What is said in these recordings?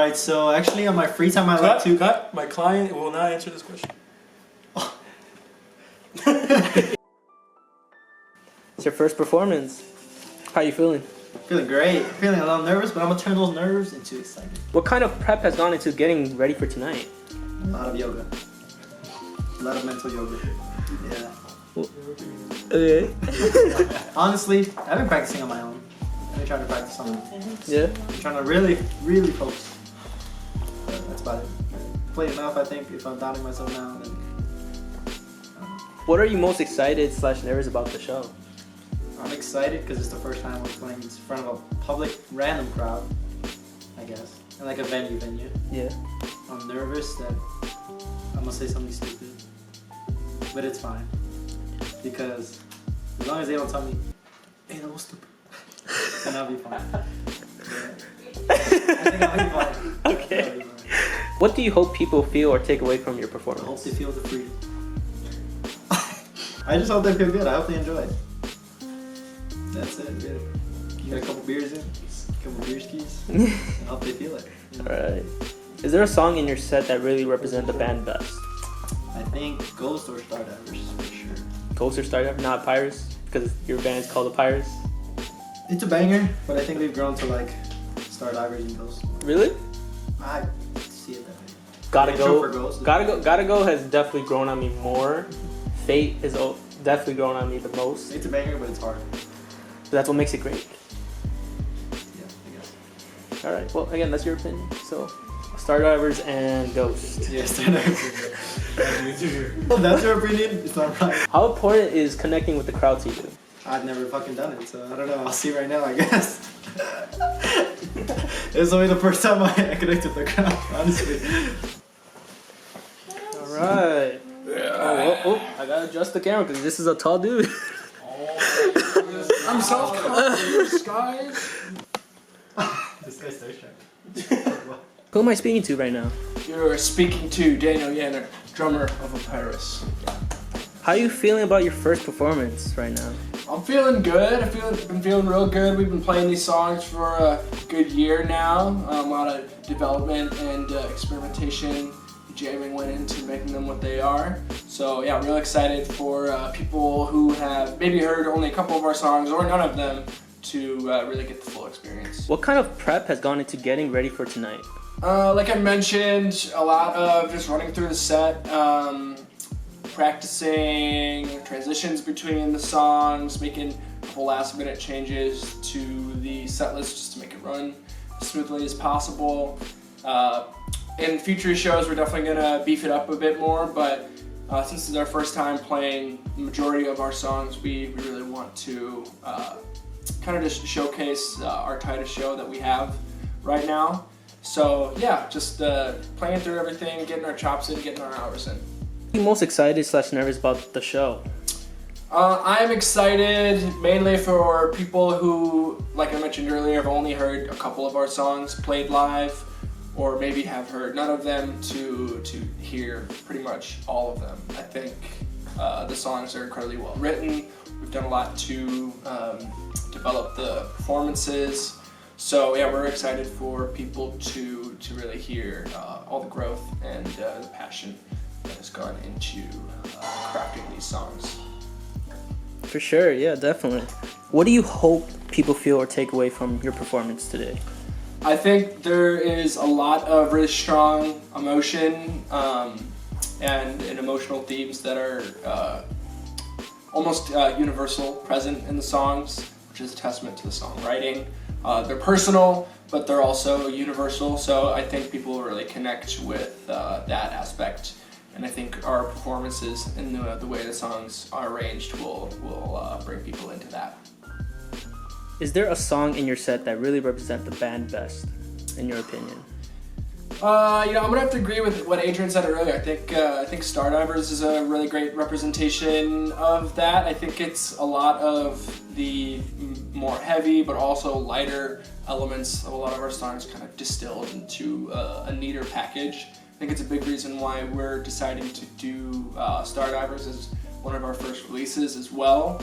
Alright, so actually on my free time I like to... Cut. My client will not answer this question. It's your first performance. How you feeling? Feeling great. Feeling a little nervous, but I'm gonna turn those nerves into excitement. What kind of prep has gone into getting ready for tonight? A lot of yoga. A lot of mental yoga. Yeah. Okay. Honestly, I've been practicing on my own. I've been trying to practice on my own. Yeah? I'm trying to really, really focus. But that's about it. Play enough, I think. If I'm doubting myself now, then... What are you most excited / nervous about the show? I'm excited because it's the first time we're playing in front of a public, random crowd, I guess. And like a venue. Yeah. I'm nervous that I'm gonna say something stupid. But it's fine. Because as long as they don't tell me, hey, that was stupid, then I'll be fine. Yeah. I think I'll be fine. Okay. What do you hope people feel or take away from your I performance? hope they feel the freedom. I just hope they feel good. I hope they enjoy it. That's it, really. You got a couple beers in, a couple beer skis, and hope they feel it. You know? Alright. Is there a song in your set that really represents the band best? I think Ghost or Stardivers, for sure. Ghost or Stardiver, not Apyrous? Because your band's called Apyrous? It's a banger, but I think we've grown to like Stardivers and Ghost. Really? I see it that way. Gotta Intro for Go. Ghost. Gotta Go has definitely grown on me more. Fate is definitely grown on me the most. It's a banger, but it's hard. But that's what makes it great. Yeah, I guess. Alright, well, again, that's your opinion. So, Stardivers and Ghost. Yeah, Stardivers. Well, that's your opinion. It's not right. How important is connecting with the crowd to you? I've never fucking done it, so I don't know. I'll see right now, I guess. It's only the first time I connected with the crowd, honestly. Alright. Oh, I gotta adjust the camera because this is a tall dude. I'm self-conscious, guys. This guy's so shy. Who am I speaking to right now? You're speaking to Daniel Yanner, drummer of Apyrous. How are you feeling about your first performance right now? I'm feeling good. I've been feeling real good. We've been playing these songs for a good year now. A lot of development and experimentation, jamming went into making them what they are. So yeah, real excited for people who have maybe heard only a couple of our songs or none of them to really get the full experience. What kind of prep has gone into getting ready for tonight? Like I mentioned, a lot of just running through the set, practicing transitions between the songs, making a couple last minute changes to the set list just to make it run as smoothly as possible. In future shows, we're definitely gonna beef it up a bit more, but since this is our first time playing the majority of our songs, we really want to kind of just showcase our tightest show that we have right now. So yeah, just playing through everything, getting our chops in, getting our hours in. Are you most excited / nervous about the show? I'm excited mainly for people who, like I mentioned earlier, have only heard a couple of our songs played live, or maybe have heard none of them, to hear pretty much all of them. I think the songs are incredibly well written. We've done a lot to develop the performances. So yeah, we're excited for people to really hear all the growth and the passion that has gone into crafting these songs. For sure, yeah, definitely. What do you hope people feel or take away from your performance today? I think there is a lot of really strong emotion and emotional themes that are almost universal present in the songs, which is a testament to the songwriting. They're personal, but they're also universal, so I think people will really connect with that aspect. And I think our performances and the way the songs are arranged will bring people into that. Is there a song in your set that really represents the band best, in your opinion? I'm gonna have to agree with what Adrian said earlier. I think Stardivers is a really great representation of that. I think it's a lot of the more heavy but also lighter elements of a lot of our songs kind of distilled into a neater package. I think it's a big reason why we're deciding to do Stardivers as one of our first releases as well.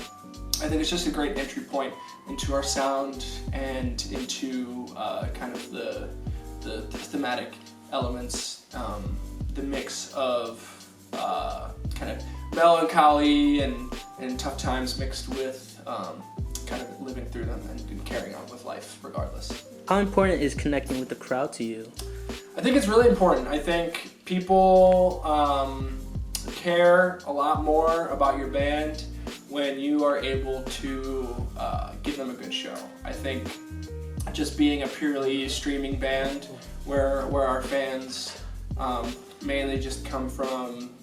I think it's just a great entry point into our sound and into kind of the the thematic elements, the mix of kind of melancholy and tough times mixed with kind of living through them and carrying on with life regardless. How important is connecting with the crowd to you? I think it's really important. I think people care a lot more about your band when you are able to give them a good show. I think just being a purely streaming band where our fans mainly just come from,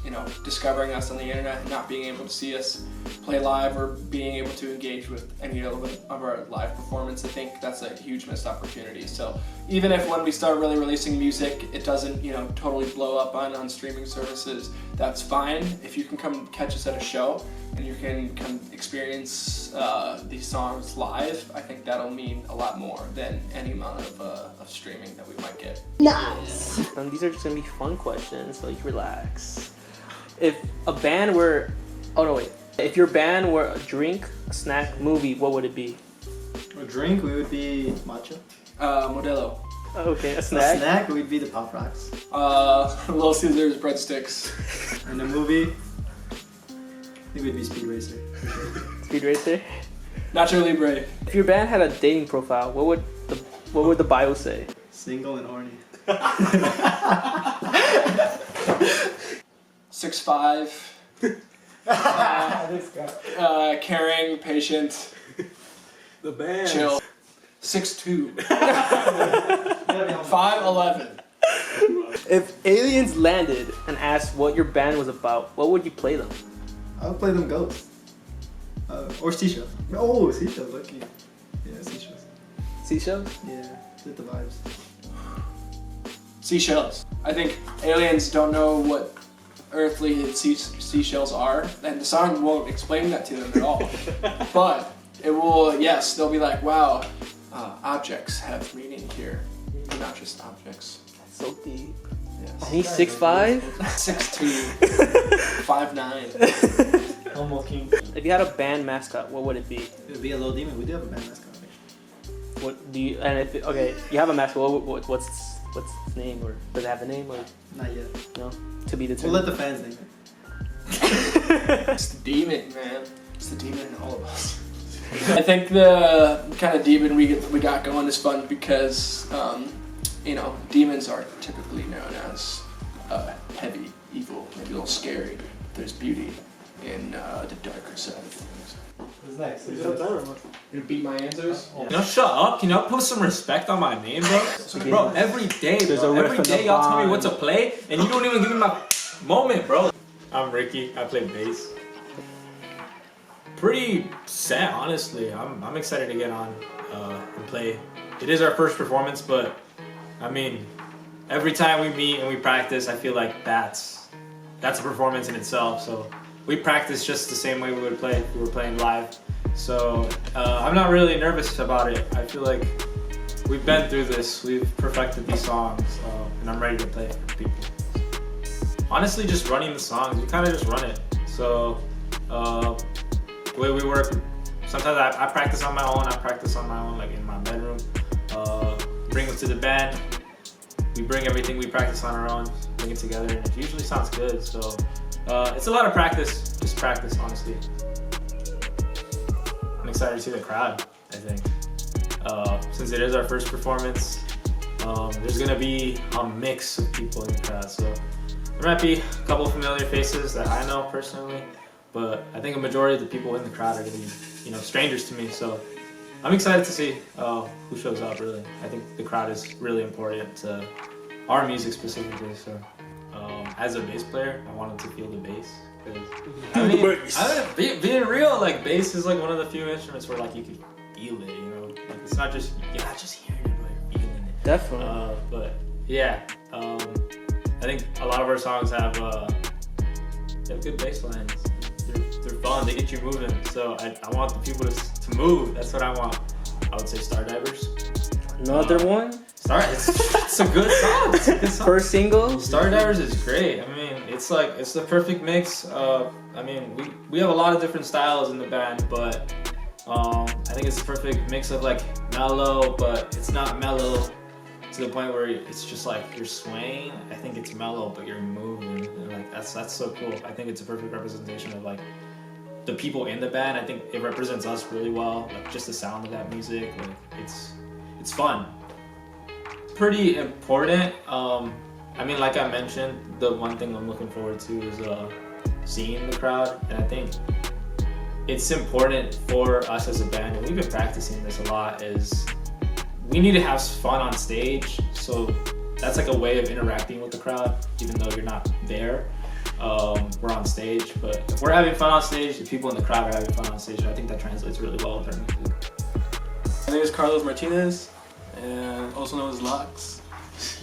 you know, discovering us on the internet and not being able to see us play live or being able to engage with any element of our live performance, I think that's a huge missed opportunity. So even if when we start really releasing music, it doesn't, you know, totally blow up on streaming services, that's fine. If you can come catch us at a show and you can come experience these songs live, I think that'll mean a lot more than any amount of streaming that we might get. Nice. These are just gonna be fun questions, so you relax. If a band were, if your band were a drink, a snack, movie, what would it be? A drink, we would be matcha. Modelo. Okay, a snack? A snack, we'd be the Pop Rocks. Little Caesars breadsticks. And a movie, I think we'd be Speed Racer. Speed Racer? Nacho Libre. If your band had a dating profile, what would the bio say? Single and horny. 6'5". Caring, patient, The band. chill. 6'2". 5'11". If aliens landed and asked what your band was about, what would you play them? I would play them Ghosts. Or Seashells. Oh, Seashells, lucky. Yeah, Seashells. Seashells? Yeah, hit the vibes. Seashells. I think aliens don't know what earthly seashells are, and the song won't explain that to them at all. But it will, yes, they'll be like, wow, objects have meaning here. They're not just objects. So deep. Yes. And he's 6'5"? 6'2", 5'9". Almost king. If you had a band mascot, what would it be? It would be a little demon. We do have a band mascot. What do you, and if, you have a mascot, what's its name, or does it have a name, or Not yet. no? To be We'll determined. let the fans name it. It's the demon, man. It's the demon in all of us. I think the kind of demon we got going is fun because, you know, demons are typically known as heavy, evil, maybe a little scary. There's beauty in the darker side of things. What's next? You gonna beat my answers? You know, shut up. Can y'all put some respect on my name, bro? Bro, every day, There's bro. a riff Every in the day y'all tell me bond. what to play, and you don't even give me my moment, bro. I'm Ricky. I play bass. Pretty sad, honestly. I'm excited to get on and play. It is our first performance, but I mean, every time we meet and we practice, I feel like that's a performance in itself. So we practice just the same way we would play if we were playing live. So I'm not really nervous about it. I feel like we've been through this. We've perfected these songs, and I'm ready to play for people. Honestly, just running the songs, we kind of just run it. So the way we work, sometimes I practice on my own. I practice on my own, like in my bedroom. Bring it to the band. We bring everything we practice on our own, bring it together, and it usually sounds good. So it's a lot of practice, just practice, honestly. I'm excited to see the crowd, I think. Since it is our first performance, there's gonna be a mix of people in the crowd. So there might be a couple of familiar faces that I know personally, but I think a majority of the people in the crowd are gonna be, you know, strangers to me. So I'm excited to see who shows up, really. I think the crowd is really important to our music specifically. So as a bass player, I wanted to feel the bass. I mean, being real, like bass is like one of the few instruments where like you can feel it, you know? Like, it's not just, you're not just hearing it, but you're feeling it. Definitely. But yeah, I think a lot of our songs have good bass lines. They're fun, they get you moving. So I want the people to move. That's what I want. I would say Stardivers. Another one? It's a good song. It's a good song. First single? Stardivers is great. I mean, it's the perfect mix. I mean, we have a lot of different styles in the band, but I think it's the perfect mix of like mellow, but it's not mellow to the point where it's just like you're swaying. I think it's mellow, but you're moving, and like that's so cool. I think it's a perfect representation of like the people in the band. I think it represents us really well. Like just the sound of that music, like it's fun. Pretty important. I mean, like I mentioned, the one thing I'm looking forward to is seeing the crowd, and I think it's important for us as a band, and we've been practicing this a lot, is we need to have fun on stage. So that's like a way of interacting with the crowd, even though you're not there. We're on stage, but if we're having fun on stage, the people in the crowd are having fun on stage. I think that translates really well with our music. My name is Carlos Martinez, and also known as Lux,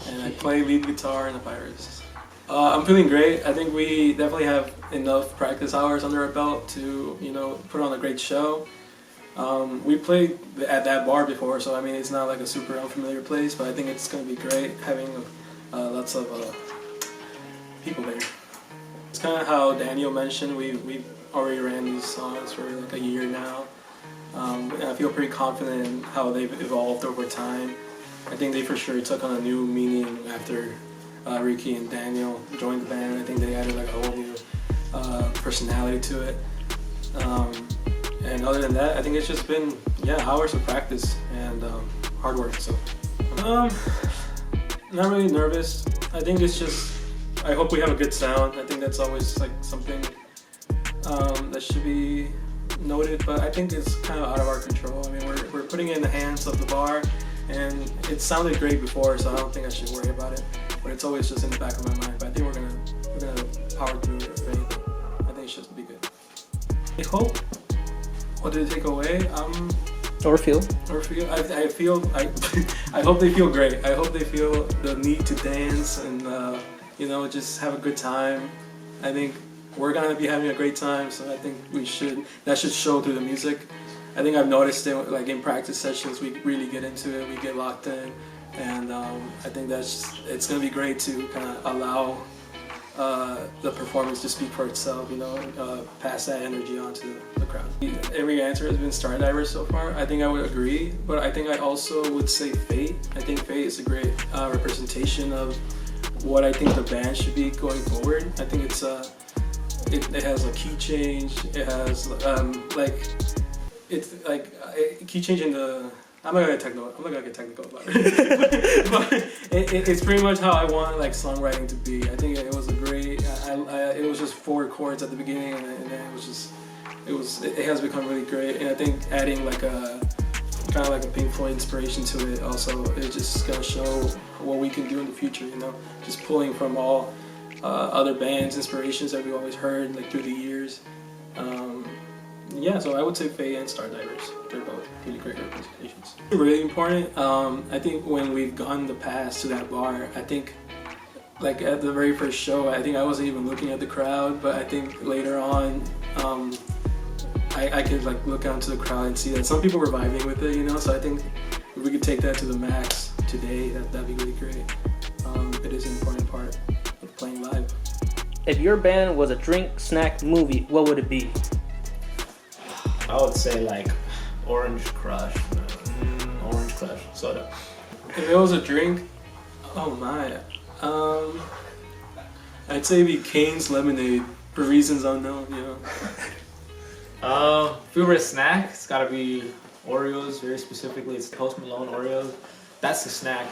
and I play lead guitar in Apyrous. I'm feeling great. I think we definitely have enough practice hours under our belt to, put on a great show. We played at that bar before, so I mean it's not like a super unfamiliar place, but I think it's going to be great having lots of people there. It's kind of how Daniel mentioned, we've already ran these songs for like a year now. And I feel pretty confident in how they've evolved over time. I think they for sure took on a new meaning after Ricky and Daniel joined the band. I think they added like a whole new personality to it. And other than that, I think it's just been hours of practice and hard work. So not really nervous. I think it's just I hope we have a good sound. I think that's always like something that should be noted, but I think it's kind of out of our control. I mean, we're putting it in the hands of the bar, and it sounded great before, so I don't think I should worry about it. But it's always just in the back of my mind. But I think we're gonna power through it. Right? I think it should be good. I hope. What did it take away? Or feel. I feel. I hope they feel great. I hope they feel the need to dance and just have a good time. I think we're gonna be having a great time, so I think that should show through the music. I think I've noticed it, like in practice sessions, we really get into it, we get locked in, and I think it's gonna be great to kind of allow the performance to speak for itself, pass that energy on to the crowd. Every answer has been Stardivers so far. I think I would agree, but I think I also would say Fate. I think Fate is a great representation of what I think the band should be going forward. I think it has a key change. It has a key change in the. I'm not gonna get technical about it. But it's pretty much how I want like songwriting to be. I think it was a great. It was just 4 chords at the beginning, and then it has become really great. And I think adding like a kind of like a Pink Floyd inspiration to it also, it's just gonna show what we can do in the future. Just pulling from all other bands' inspirations that we've always heard like through the years. So I would say Faye and Stardivers. They're both really great representations. Really important. I think when we've gone the past to that bar, I think like at the very first show, I think I wasn't even looking at the crowd, but I think later on, I could like look out into the crowd and see that some people were vibing with it, So I think if we could take that to the max today, that'd be really great. It is an important part of playing live. If your band was a drink, snack, movie, what would it be? I would say like Orange Crush. Orange Crush soda. If it was a drink, oh my. I'd say it'd be Cane's Lemonade for reasons unknown, If we were a snack, it's gotta be Oreos, very specifically. It's Post Malone Oreos. That's the snack.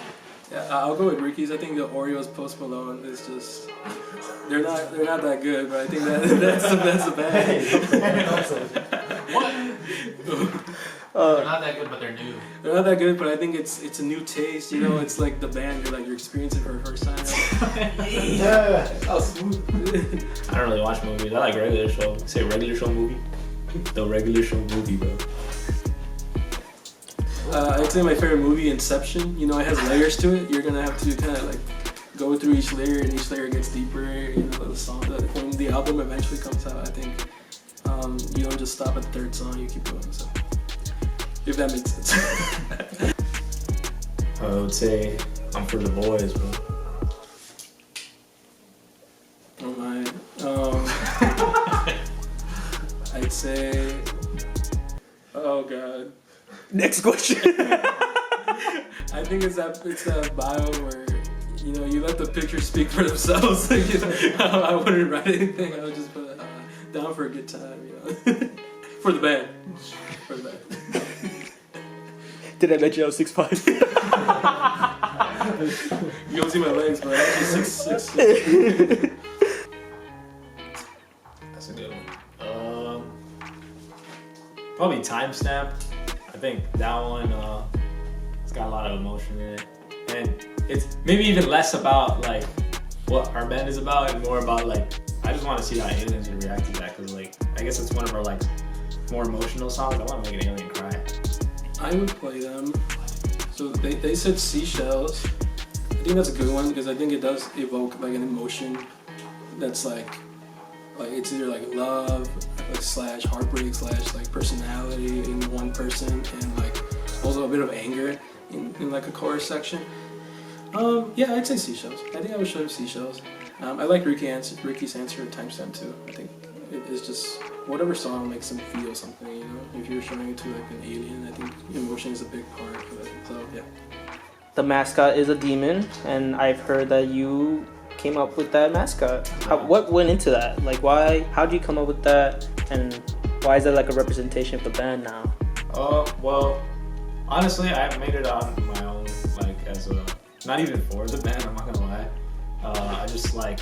Yeah, I'll go with Ricky's. I think the Oreos Post Malone is just they're not that good, but I think that's the band. What? They're not that good, but they're new. They're not that good, but I think it's a new taste. It's like the band you're experiencing for the first time. Yeah, how smooth. I don't really watch movies. I like regular show. Say regular show movie. The regular show movie, bro. I'd say my favorite movie, Inception. It has layers to it. You're gonna have to kind of like go through each layer, and each layer gets deeper. The song, when the album eventually comes out, I think you don't just stop at the 3rd song. You keep going. So, if that makes sense. I would say I'm for the boys, bro. Oh my. I'd say. Oh god. Next question. I think it's that bio where you let the pictures speak for themselves. Like, I wouldn't write anything. I would just put down for a good time. For the band. For the band. Did I mention I was 6'5"? You don't see my legs, but I'm actually 6'6". That's a good one. Probably Timestamp. I think that one, it's got a lot of emotion in it. And it's maybe even less about like what our band is about and more about like, I just want to see how aliens would react to that, because like, I guess it's one of our like more emotional songs. I want to make an alien cry. I would play them. So they said Seashells. I think that's a good one because I think it does evoke like an emotion that's like it's either like love, like slash heartbreak slash like personality in one person, and like also a bit of anger in like a chorus section. Yeah, I'd say Seashells. I think I would show him Seashells. I like Ricky's answer at Timestamp too. I think it is just whatever song makes them feel something, If you're showing it to like an alien, I think emotion is a big part of it. So yeah. The mascot is a demon, and I've heard that you came up with that mascot. What went into that? Like, why? How did you come up with that? And why is that like a representation of the band now? Well, honestly, I made it on my own, like as a not even for the band. I'm not gonna lie. I just like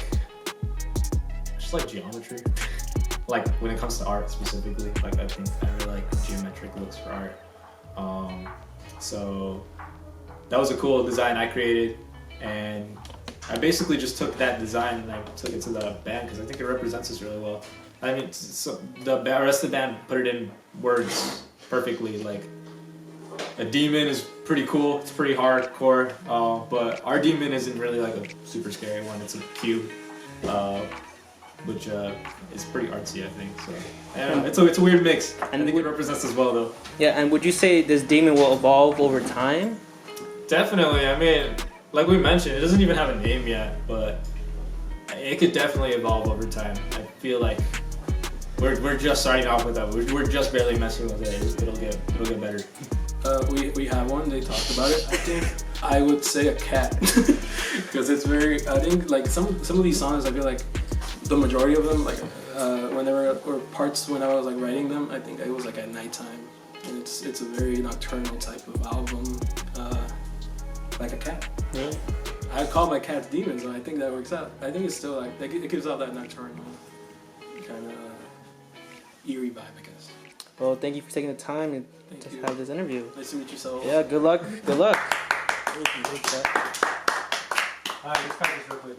geometry. Like when it comes to art specifically, like I think I really like geometric looks for art. So that was a cool design I created, and I basically just took that design and I took it to the band because I think it represents us really well. I mean, so the rest of the band put it in words perfectly. Like a demon is pretty cool, it's pretty hardcore, but our demon isn't really like a super scary one. It's a cube, which is pretty artsy, I think. So I don't know, it's a weird mix. And I think it represents us well though. Yeah, and would you say this demon will evolve over time? Definitely. I mean, like we mentioned, it doesn't even have a name yet, but it could definitely evolve over time. I feel like we're just starting off with that. We're just barely messing with it. It'll get better. We have one. They talked about it. I think I would say a cat because it's very. I think like some of these songs, I feel like the majority of them, like whenever or parts when I was like writing them, I think it was like at nighttime, and it's a very nocturnal type of album. Like a cat. Yeah. I call my cats demons, and I think that works out. I think it's still like it gives out that nocturnal kind of eerie vibe, I guess. Well, thank you for taking the time and Thank to you. have this interview. Nice to meet you, so. Yeah, good luck. Good luck. Thank you. Alright, let's practice real quick.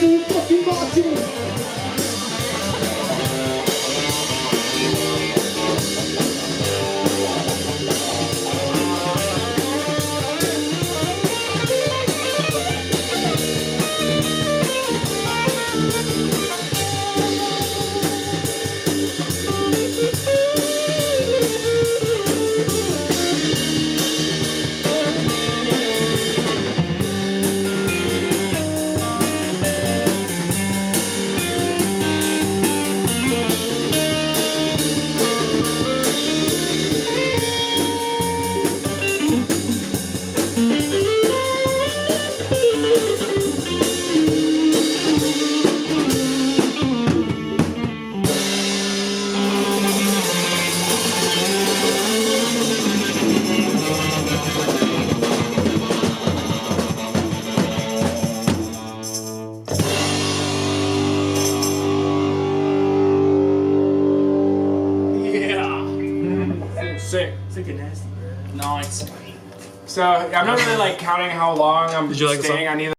Anthony fucking Martin. Sick. Sick and nasty, bro. Nice. So I'm not really like counting how long I'm Did you like the staying song? on either.